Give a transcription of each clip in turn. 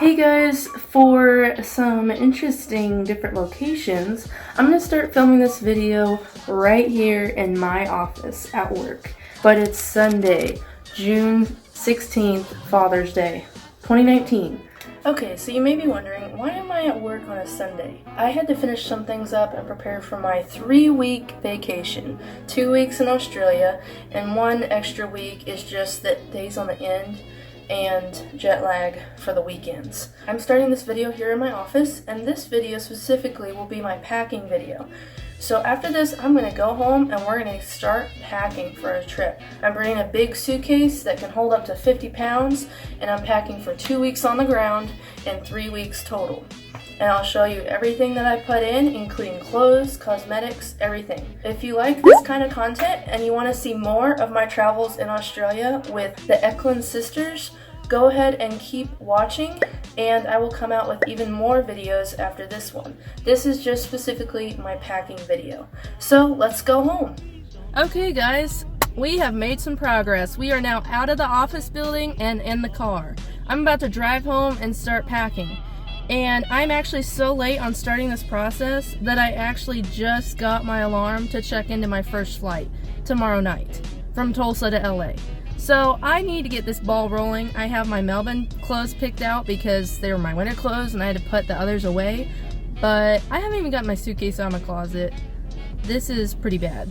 Hey guys, for some interesting different locations, I'm going to start filming this video right here in my office at work. But it's Sunday, June 16th, Father's Day, 2019. Okay, so you may be wondering, why am I at work on a Sunday? I had to finish some things up and prepare for my 3-week vacation. 2 weeks in Australia, and 1 extra week is just the days on the end and jet lag for the weekends. I'm starting this video here in my office, and this video specifically will be my packing video. So after this, I'm gonna go home and we're gonna start packing for a trip. I'm bringing a big suitcase that can hold up to 50 pounds, and I'm packing for 2 weeks on the ground and 3 weeks total. And I'll show you everything that I put in, including clothes, cosmetics, everything. If you like this kind of content and you want to see more of my travels in Australia with the Eklund sisters, go ahead and keep watching, and I will come out with even more videos after this one. This is just specifically my packing video. So let's go home. Okay guys, we have made some progress. We are now out of the office building and in the car. I'm about to drive home and start packing. And I'm actually so late on starting this process that I actually just got my alarm to check into my first flight tomorrow night from Tulsa to LA. So I need to get this ball rolling. I have my Melbourne clothes picked out because they were my winter clothes and I had to put the others away. But I haven't even got my suitcase out of my closet. This is pretty bad.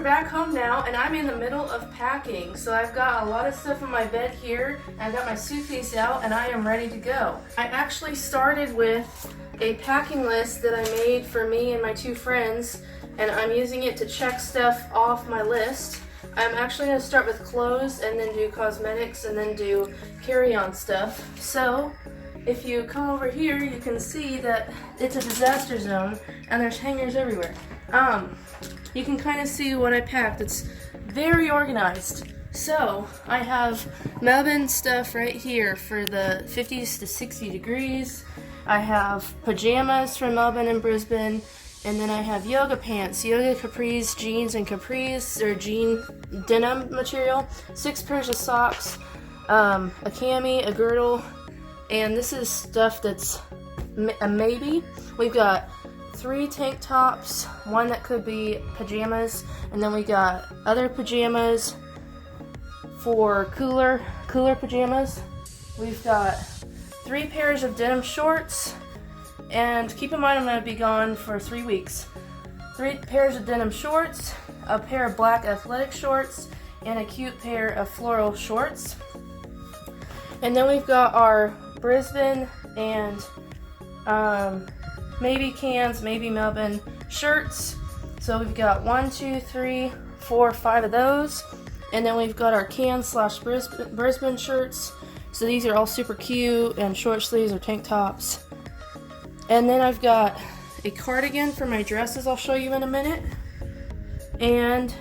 Back home now, and I'm in the middle of packing. So I've got a lot of stuff on my bed here. I've got my suitcase out and I am ready to go. I actually started with a packing list that I made for me and my 2 friends, and I'm using it to check stuff off my list. I'm actually going to start with clothes and then do cosmetics and then do carry-on stuff. So if you come over here, you can see that it's a disaster zone and there's hangers everywhere. You can kind of see what I packed. It's very organized. So I have Melbourne stuff right here for the 50s to 60 degrees. I have pajamas from Melbourne and Brisbane. And then I have yoga pants, yoga capris, jeans and capris, or jean denim material, 6 pairs of socks, a cami, a girdle, And this is stuff that's a maybe. We've got 3 tank tops, one that could be pajamas, and then we got other pajamas for cooler pajamas. We've got 3 pairs of denim shorts, and keep in mind I'm going to be gone for 3 weeks. 3 pairs of denim shorts, a pair of black athletic shorts, and a cute pair of floral shorts. And then we've got our Brisbane and maybe Cairns, maybe Melbourne shirts. So we've got 1, 2, 3, 4, 5 of those. And then we've got our Cairns/Brisbane shirts. So these are all super cute and short sleeves or tank tops. And then I've got a cardigan for my dresses I'll show you in a minute. And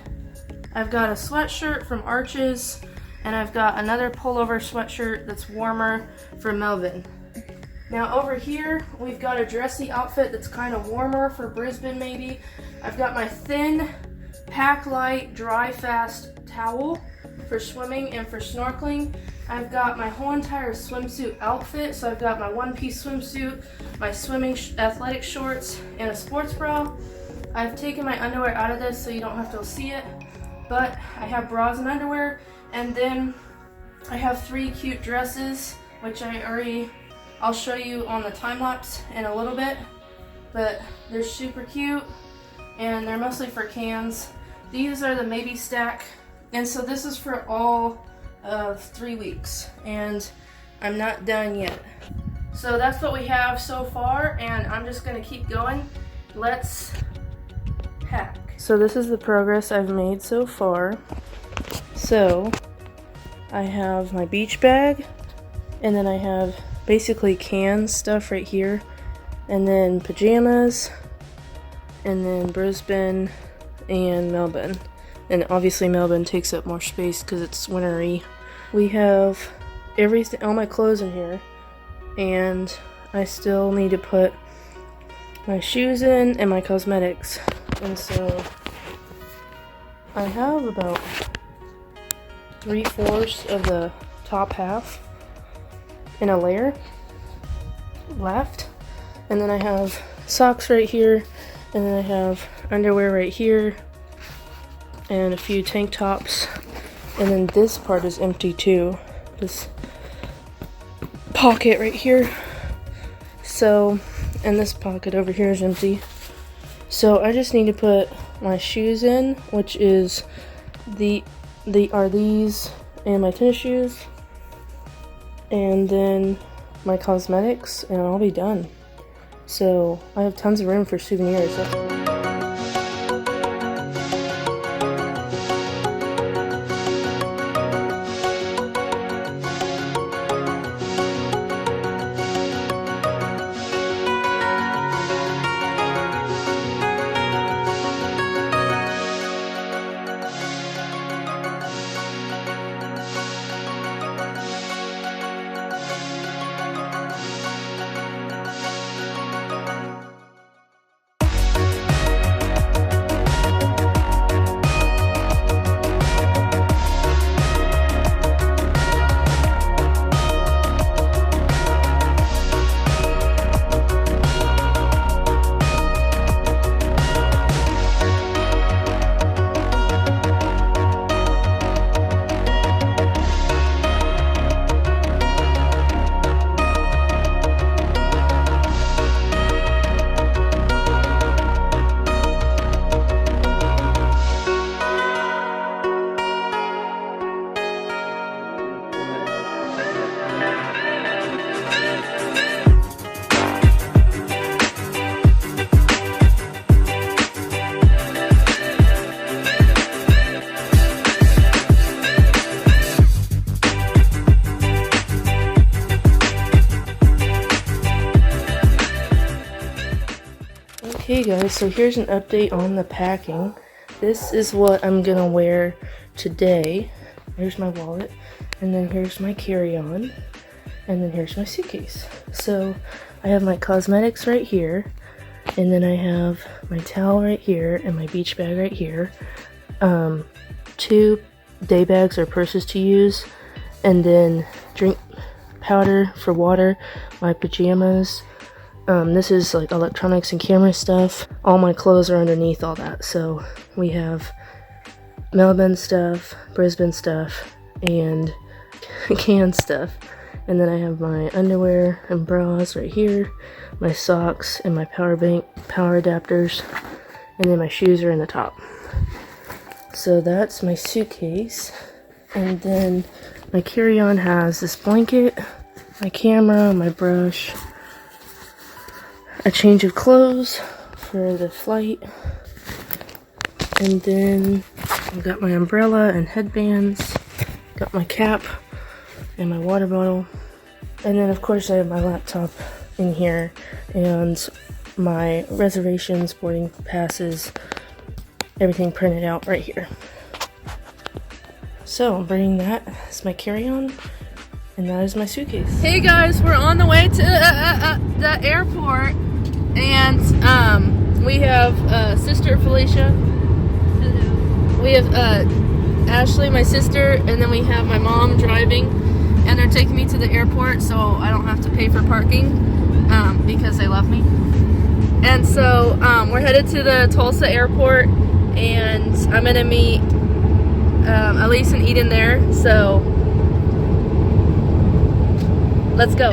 I've got a sweatshirt from Arches. And I've got another pullover sweatshirt that's warmer from Melbourne. Now over here, we've got a dressy outfit that's kind of warmer for Brisbane maybe. I've got my thin, pack light, dry fast towel for swimming and for snorkeling. I've got my whole entire swimsuit outfit. So I've got my one-piece swimsuit, my swimming athletic shorts, and a sports bra. I've taken my underwear out of this so you don't have to see it, but I have bras and underwear. And then I have 3 cute dresses, which I'll show you on the time lapse in a little bit, but they're super cute and they're mostly for cans. These are the maybe stack, and so this is for all of 3 weeks, and I'm not done yet. So that's what we have so far, and I'm just gonna keep going. Let's pack. So this is the progress I've made so far. So I have my beach bag, and then I have basically can stuff right here, and then pajamas, and then Brisbane and Melbourne. And obviously Melbourne takes up more space because it's wintry. We have everything, all my clothes in here, and I still need to put my shoes in and my cosmetics. And so I have about 3/4 of the top half in a layer left, and then I have socks right here, and then I have underwear right here, and a few tank tops, and then this part is empty too, this pocket right here. So, and this pocket over here is empty. So I just need to put my shoes in, which is these and my tennis shoes, and then my cosmetics, and I'll be done. So I have tons of room for souvenirs. Okay guys, so here's an update on the packing. This is what I'm gonna wear today. Here's my wallet, and then here's my carry-on, and then here's my suitcase. So I have my cosmetics right here, and then I have my towel right here, and my beach bag right here. 2 day bags or purses to use, and then drink powder for water, my pajamas. This is like electronics and camera stuff. All my clothes are underneath all that. So we have Melbourne stuff, Brisbane stuff, and canned stuff. And then I have my underwear and bras right here, my socks, and my power bank, power adapters, and then my shoes are in the top. So that's my suitcase. And then my carry-on has this blanket, my camera, my brush, a change of clothes for the flight, and then I've got my umbrella and headbands, got my cap and my water bottle, and then of course I have my laptop in here and my reservations, boarding passes, everything printed out right here. So I'm bringing that as my carry-on, and that is my suitcase. Hey guys, we're on the way to the airport, and we have sister Felicia. Hello. We have Ashley, my sister, and then we have my mom driving, and they're taking me to the airport so I don't have to pay for parking because they love me. And so we're headed to the Tulsa airport, and I'm gonna meet Elise and Eden there, so let's go.